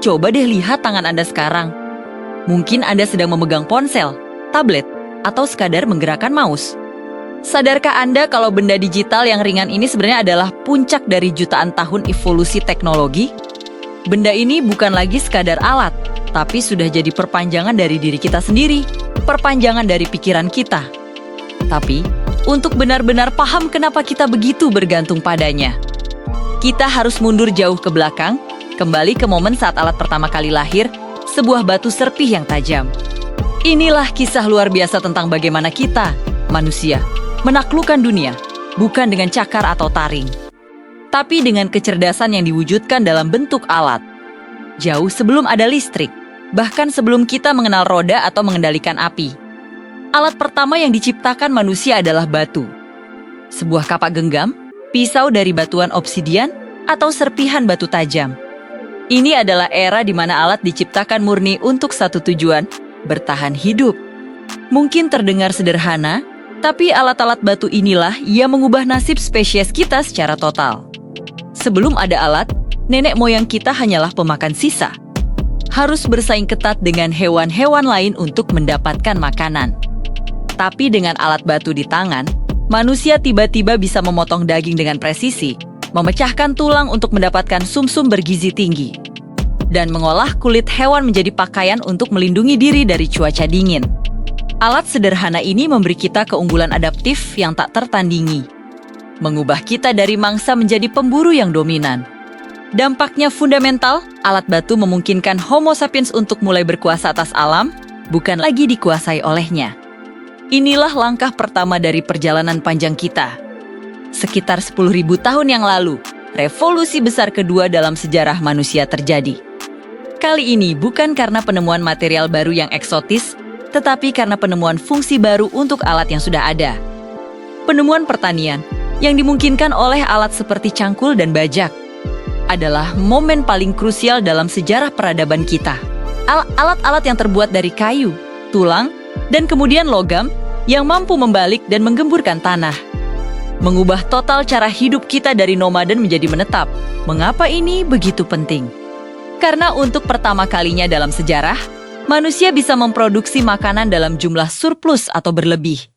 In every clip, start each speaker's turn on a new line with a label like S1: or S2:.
S1: Coba deh lihat tangan Anda sekarang. Mungkin Anda sedang memegang ponsel, tablet, atau sekadar menggerakkan mouse. Sadarkah Anda kalau benda digital yang ringan ini sebenarnya adalah puncak dari jutaan tahun evolusi teknologi? Benda ini bukan lagi sekadar alat, tapi sudah jadi perpanjangan dari diri kita sendiri, perpanjangan dari pikiran kita. Tapi, untuk benar-benar paham kenapa kita begitu bergantung padanya, kita harus mundur jauh ke belakang, kembali ke momen saat alat pertama kali lahir, sebuah batu serpih yang tajam. Inilah kisah luar biasa tentang bagaimana kita, manusia, menaklukkan dunia, bukan dengan cakar atau taring, tapi dengan kecerdasan yang diwujudkan dalam bentuk alat. Jauh sebelum ada listrik, bahkan sebelum kita mengenal roda atau mengendalikan api. Alat pertama yang diciptakan manusia adalah batu. Sebuah kapak genggam, pisau dari batuan obsidian, atau serpihan batu tajam. Ini adalah era di mana alat diciptakan murni untuk satu tujuan, bertahan hidup. Mungkin terdengar sederhana, tapi alat-alat batu inilah yang mengubah nasib spesies kita secara total. Sebelum ada alat, nenek moyang kita hanyalah pemakan sisa. Harus bersaing ketat dengan hewan-hewan lain untuk mendapatkan makanan. Tapi dengan alat batu di tangan, manusia tiba-tiba bisa memotong daging dengan presisi, memecahkan tulang untuk mendapatkan sumsum bergizi tinggi, dan mengolah kulit hewan menjadi pakaian untuk melindungi diri dari cuaca dingin. Alat sederhana ini memberi kita keunggulan adaptif yang tak tertandingi, mengubah kita dari mangsa menjadi pemburu yang dominan. Dampaknya fundamental, alat batu memungkinkan Homo sapiens untuk mulai berkuasa atas alam, bukan lagi dikuasai olehnya. Inilah langkah pertama dari perjalanan panjang kita. Sekitar 10.000 tahun yang lalu, revolusi besar kedua dalam sejarah manusia terjadi. Kali ini bukan karena penemuan material baru yang eksotis, tetapi karena penemuan fungsi baru untuk alat yang sudah ada. Penemuan pertanian, yang dimungkinkan oleh alat seperti cangkul dan bajak, adalah momen paling krusial dalam sejarah peradaban kita. Alat-alat yang terbuat dari kayu, tulang, dan kemudian logam yang mampu membalik dan menggemburkan tanah. Mengubah total cara hidup kita dari nomaden menjadi menetap. Mengapa ini begitu penting? Karena untuk pertama kalinya dalam sejarah, manusia bisa memproduksi makanan dalam jumlah surplus atau berlebih.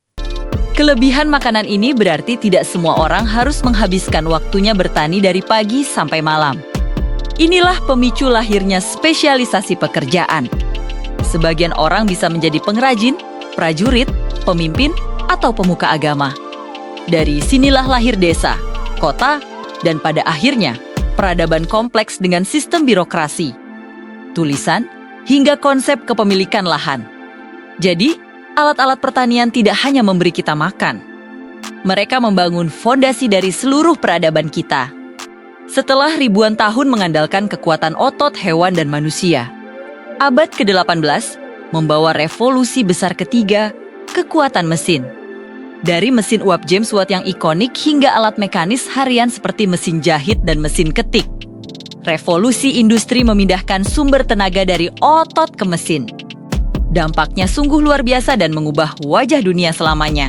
S1: Kelebihan makanan ini berarti tidak semua orang harus menghabiskan waktunya bertani dari pagi sampai malam. Inilah pemicu lahirnya spesialisasi pekerjaan. Sebagian orang bisa menjadi pengrajin, prajurit, pemimpin, atau pemuka agama. Dari sinilah lahir desa, kota, dan pada akhirnya peradaban kompleks dengan sistem birokrasi, tulisan, hingga konsep kepemilikan lahan. Jadi, alat-alat pertanian tidak hanya memberi kita makan. Mereka membangun fondasi dari seluruh peradaban kita. Setelah ribuan tahun mengandalkan kekuatan otot hewan dan manusia, abad ke-18 membawa revolusi besar ketiga, kekuatan mesin. Dari mesin uap James Watt yang ikonik hingga alat mekanis harian seperti mesin jahit dan mesin ketik. Revolusi industri memindahkan sumber tenaga dari otot ke mesin. Dampaknya sungguh luar biasa dan mengubah wajah dunia selamanya.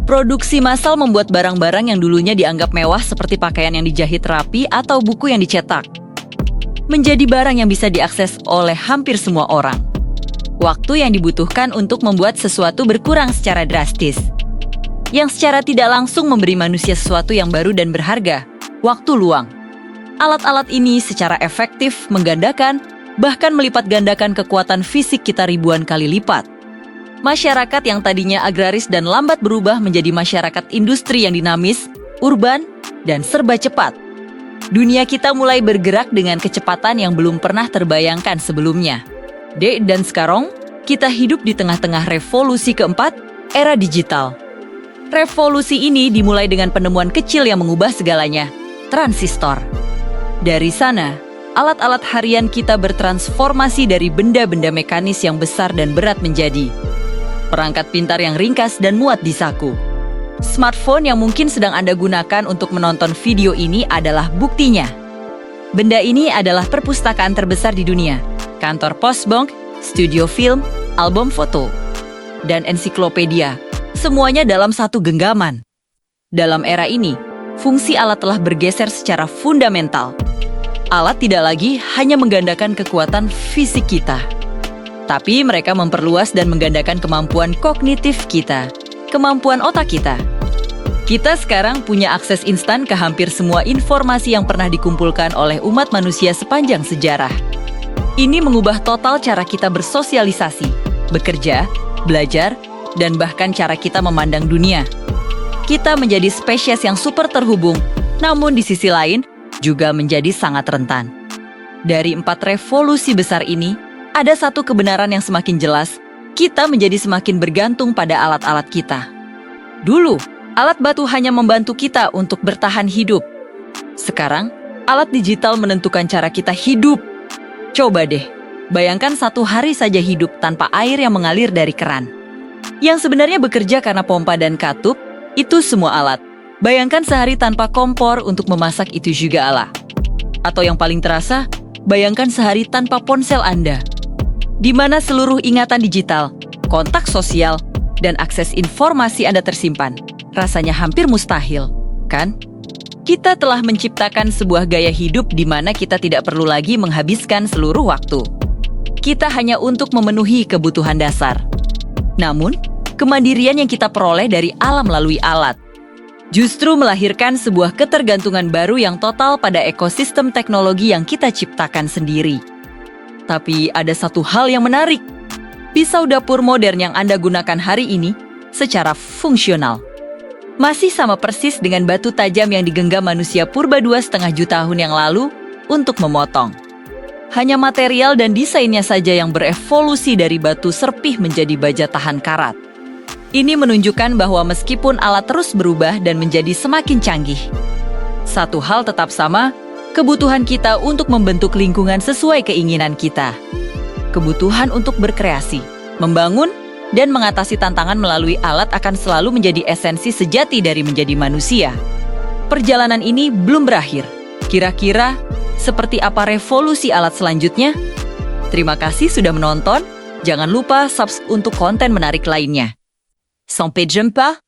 S1: Produksi massal membuat barang-barang yang dulunya dianggap mewah seperti pakaian yang dijahit rapi atau buku yang dicetak, menjadi barang yang bisa diakses oleh hampir semua orang. Waktu yang dibutuhkan untuk membuat sesuatu berkurang secara drastis, yang secara tidak langsung memberi manusia sesuatu yang baru dan berharga, waktu luang. Alat-alat ini secara efektif menggandakan, bahkan melipat gandakan kekuatan fisik kita ribuan kali lipat. Masyarakat yang tadinya agraris dan lambat berubah menjadi masyarakat industri yang dinamis, urban, dan serba cepat. Dunia kita mulai bergerak dengan kecepatan yang belum pernah terbayangkan sebelumnya. Dan sekarang, kita hidup di tengah-tengah revolusi keempat, era digital. Revolusi ini dimulai dengan penemuan kecil yang mengubah segalanya, transistor. Dari sana, alat-alat harian kita bertransformasi dari benda-benda mekanis yang besar dan berat menjadi perangkat pintar yang ringkas dan muat di saku. Smartphone yang mungkin sedang Anda gunakan untuk menonton video ini adalah buktinya. Benda ini adalah perpustakaan terbesar di dunia, kantor pos bank, studio film, album foto, dan ensiklopedia. Semuanya dalam satu genggaman. Dalam era ini, fungsi alat telah bergeser secara fundamental. Alat tidak lagi hanya menggandakan kekuatan fisik kita, tapi mereka memperluas dan menggandakan kemampuan kognitif kita, kemampuan otak kita. Kita sekarang punya akses instan ke hampir semua informasi yang pernah dikumpulkan oleh umat manusia sepanjang sejarah. Ini mengubah total cara kita bersosialisasi, bekerja, belajar, dan bahkan cara kita memandang dunia. Kita menjadi spesies yang super terhubung, namun di sisi lain juga menjadi sangat rentan. Dari 4 revolusi besar ini, ada satu kebenaran yang semakin jelas, kita menjadi semakin bergantung pada alat-alat kita. Dulu, alat batu hanya membantu kita untuk bertahan hidup. Sekarang, alat digital menentukan cara kita hidup. Coba deh, bayangkan 1 hari saja hidup tanpa air yang mengalir dari keran. Yang sebenarnya bekerja karena pompa dan katup, itu semua alat. Bayangkan sehari tanpa kompor untuk memasak, itu juga alat. Atau yang paling terasa, bayangkan sehari tanpa ponsel Anda, di mana seluruh ingatan digital, kontak sosial, dan akses informasi Anda tersimpan. Rasanya hampir mustahil, kan? Kita telah menciptakan sebuah gaya hidup di mana kita tidak perlu lagi menghabiskan seluruh waktu. Kita hanya untuk memenuhi kebutuhan dasar. Namun, kemandirian yang kita peroleh dari alam melalui alat justru melahirkan sebuah ketergantungan baru yang total pada ekosistem teknologi yang kita ciptakan sendiri. Tapi ada satu hal yang menarik. Pisau dapur modern yang Anda gunakan hari ini secara fungsional masih sama persis dengan batu tajam yang digenggam manusia purba 2,5 juta tahun yang lalu untuk memotong. Hanya material dan desainnya saja yang berevolusi dari batu serpih menjadi baja tahan karat. Ini menunjukkan bahwa meskipun alat terus berubah dan menjadi semakin canggih, satu hal tetap sama, kebutuhan kita untuk membentuk lingkungan sesuai keinginan kita. Kebutuhan untuk berkreasi, membangun, dan mengatasi tantangan melalui alat akan selalu menjadi esensi sejati dari menjadi manusia. Perjalanan ini belum berakhir. Kira-kira seperti apa revolusi alat selanjutnya? Terima kasih sudah menonton. Jangan lupa subscribe untuk konten menarik lainnya. Sampai jumpa!